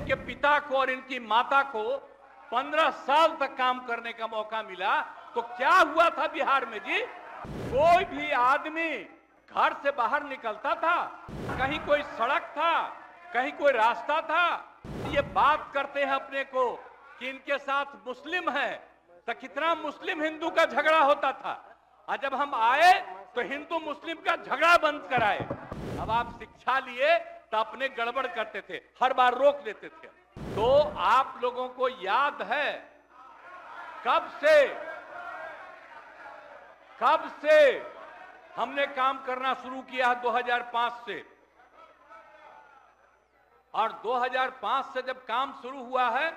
इनके पिता को और इनकी माता को 15 साल तक काम करने का मौका मिला, तो क्या हुआ था बिहार में जी? कोई भी आदमी घर से बाहर निकलता था, कहीं कोई सड़क था, कहीं कोई रास्ता था, ये बात करते हैं अपने को कि इनके साथ मुस्लिम है, तो कितना मुस्लिम हिंदू का झगड़ा होता था। और जब हम आए तो हिंदू मुस्लिम का झगड़ा बंद कराए। अब आप शिक्षा लिए तो अपने गड़बड़ करते थे, हर बार रोक देते थे। तो आप लोगों को याद है कब से हमने काम करना शुरू किया 2005 से, और 2005 से जब काम शुरू हुआ है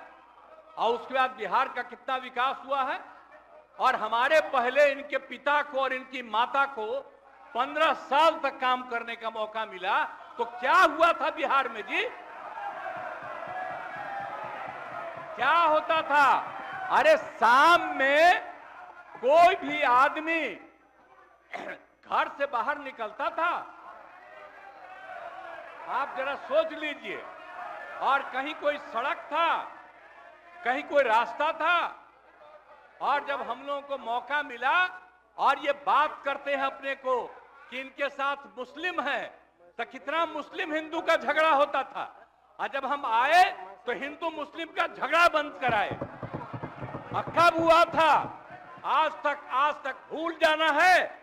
और उसके बाद बिहार का कितना विकास हुआ है, और हमारे पहले इनके पिता को और इनकी माता को 15 साल तक काम करने का मौका मिला, तो क्या हुआ था बिहार में जी? क्या होता था? अरे शाम में कोई भी आदमी घर से बाहर निकलता था, आप जरा सोच लीजिए, और कहीं कोई सड़क था, कहीं कोई रास्ता था, और जब हम लोगों को मौका मिला और ये बात करते हैं अपने को कि इनके साथ मुस्लिम है, तो कितना मुस्लिम हिंदू का झगड़ा होता था। और जब हम आए तो हिंदू मुस्लिम का झगड़ा बंद कराए। और कब हुआ था? आज तक भूल जाना है।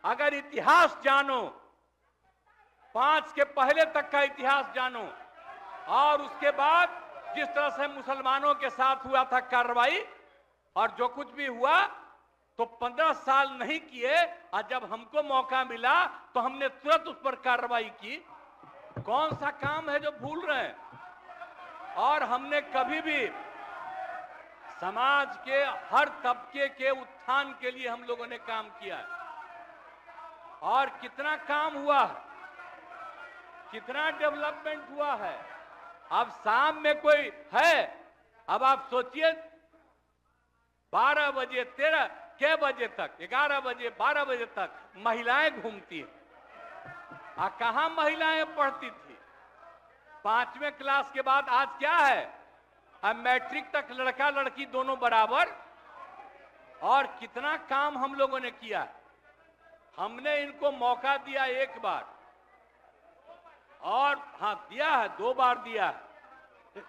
अगर इतिहास जानो, 5 के पहले तक का इतिहास जानो, और उसके बाद जिस तरह से मुसलमानों के साथ हुआ था कार्रवाई, और जो कुछ भी हुआ, तो 15 साल नहीं किए, और जब हमको मौका मिला तो हमने तुरंत उस पर कार्रवाई की। कौन सा काम है जो भूल रहे हैं? और हमने कभी भी समाज के हर तबके के उत्थान के लिए हम लोगों ने काम किया है। और कितना काम हुआ है, कितना डेवलपमेंट हुआ है। अब शाम में कोई है, अब आप सोचिए 12 बजे 13 के बजे तक, 11 बजे 12 बजे तक महिलाएं घूमती हैं। कहां महिलाएं पढ़ती थी? 5वें क्लास के बाद आज क्या है? अब मैट्रिक तक लड़का लड़की दोनों बराबर। और कितना काम हम लोगों ने किया। हमने इनको मौका दिया एक बार, और हाँ दिया है, 2 बार दिया है।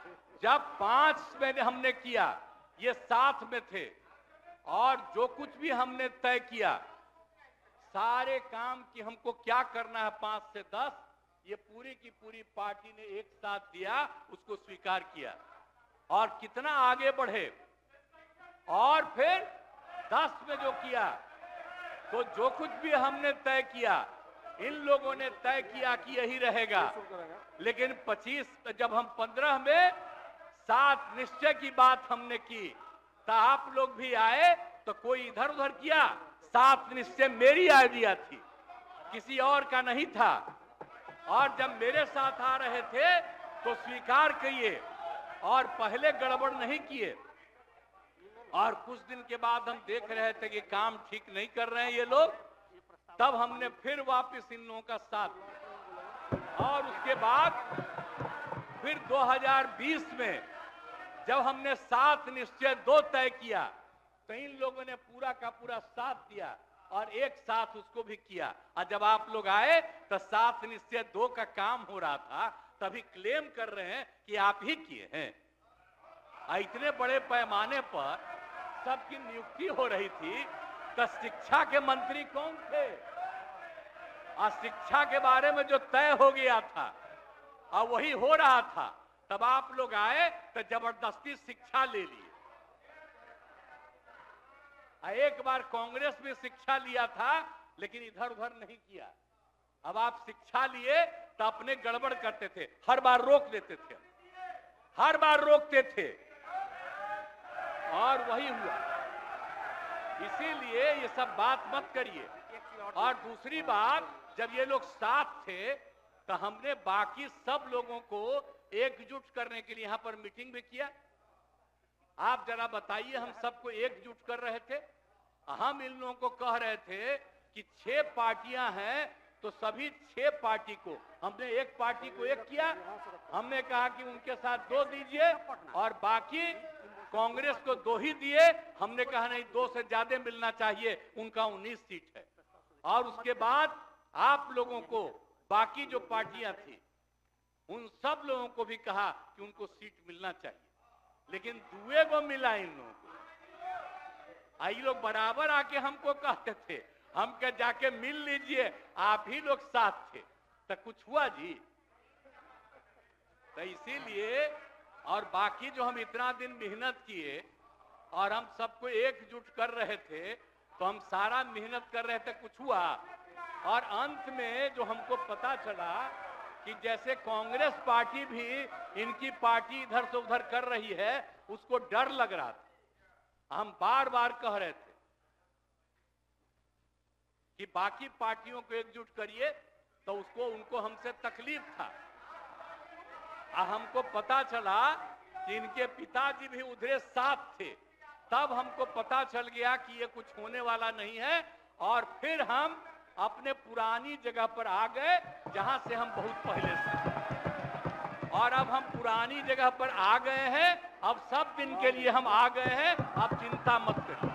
जब 5 में हमने किया, ये 7 में थे, और जो कुछ भी हमने तय किया, सारे काम कि हमको क्या करना है 5 से 10, ये पूरी की पूरी पार्टी ने एक साथ दिया, उसको स्वीकार किया, और कितना आगे बढ़े। और फिर 10 में जो किया, तो जो कुछ भी हमने तय किया, इन लोगों ने तय किया कि यही रहेगा। लेकिन 25 जब हम 15 में 7 निश्चय की बात हमने की, तो आप लोग भी आए, तो कोई इधर उधर किया। 7 निश्चय मेरी आइडिया थी, किसी और का नहीं था। और जब मेरे साथ आ रहे थे तो स्वीकार किए, और पहले गड़बड़ नहीं किए। और कुछ दिन के बाद हम देख रहे थे कि काम ठीक नहीं कर रहे हैं ये लोग, तब हमने फिर वापस इन लोगों का साथ दिया। और उसके बाद फिर 2020 में जब हमने 7 निश्चय 2 तय किया, तो इन लोगों ने पूरा का पूरा साथ दिया, और एक साथ उसको भी किया। और जब आप लोग आए तो 7 निश्चय 2 का काम हो रहा था, तभी क्लेम कर रहे हैं कि आप ही किए हैं। इतने बड़े पैमाने पर सबकी नियुक्ति हो रही थी, तो शिक्षा के मंत्री कौन थे? और शिक्षा के बारे में जो तय हो गया था और वही हो रहा था, तब आप लोग आए तो जबरदस्ती शिक्षा ले लिए। एक बार कांग्रेस में शिक्षा लिया था, लेकिन इधर उधर नहीं किया। अब आप शिक्षा लिए तो अपने गड़बड़ करते थे, हर बार रोक देते थे, हर बार रोकते थे, और वही हुआ। इसीलिए ये सब बात मत करिए। और दूसरी बात, जब ये लोग साथ थे, तो हमने बाकी सब लोगों को एकजुट करने के लिए यहां पर मीटिंग भी किया। आप जरा बताइए, हम सबको एकजुट कर रहे थे। हम इन लोगों को कह रहे थे कि 6 पार्टियां हैं, तो सभी 6 पार्टी को हमने एक पार्टी को एक किया। हमने कहा कि उनके साथ 2 दीजिए और बाकी कांग्रेस को 2 ही दिए। हमने कहा नहीं, 2 से ज्यादा मिलना चाहिए, उनका 19 सीट है। और उसके बाद आप लोगों को बाकी जो पार्टियां थी उन सब लोगों को भी कहा कि उनको सीट मिलना चाहिए, लेकिन दुए को मिला इन लोगों को। आई लोग बराबर आके हमको कहते थे, हम क्या जाके मिल लीजिए, आप ही लोग साथ थे, तो कुछ हुआ जी? तो इसीलिए, और बाकी जो हम इतना दिन मेहनत किए और हम सबको एकजुट कर रहे थे, तो हम सारा मेहनत कर रहे थे, कुछ हुआ? और अंत में जो हमको पता चला कि जैसे कांग्रेस पार्टी भी इनकी पार्टी इधर से उधर कर रही है, उसको डर लग रहा था। हम बार बार कह रहे थे कि बाकी पार्टियों को एकजुट करिए, तो उसको उनको हमसे तकलीफ था। हमको पता चला कि इनके पिताजी भी उधरे साथ थे, तब हमको पता चल गया कि ये कुछ होने वाला नहीं है। और फिर हम अपने पुरानी जगह पर आ गए, जहां से हम बहुत पहले से। और अब हम पुरानी जगह पर आ गए हैं, अब सब दिन के लिए हम आ गए हैं, अब चिंता मत करिए।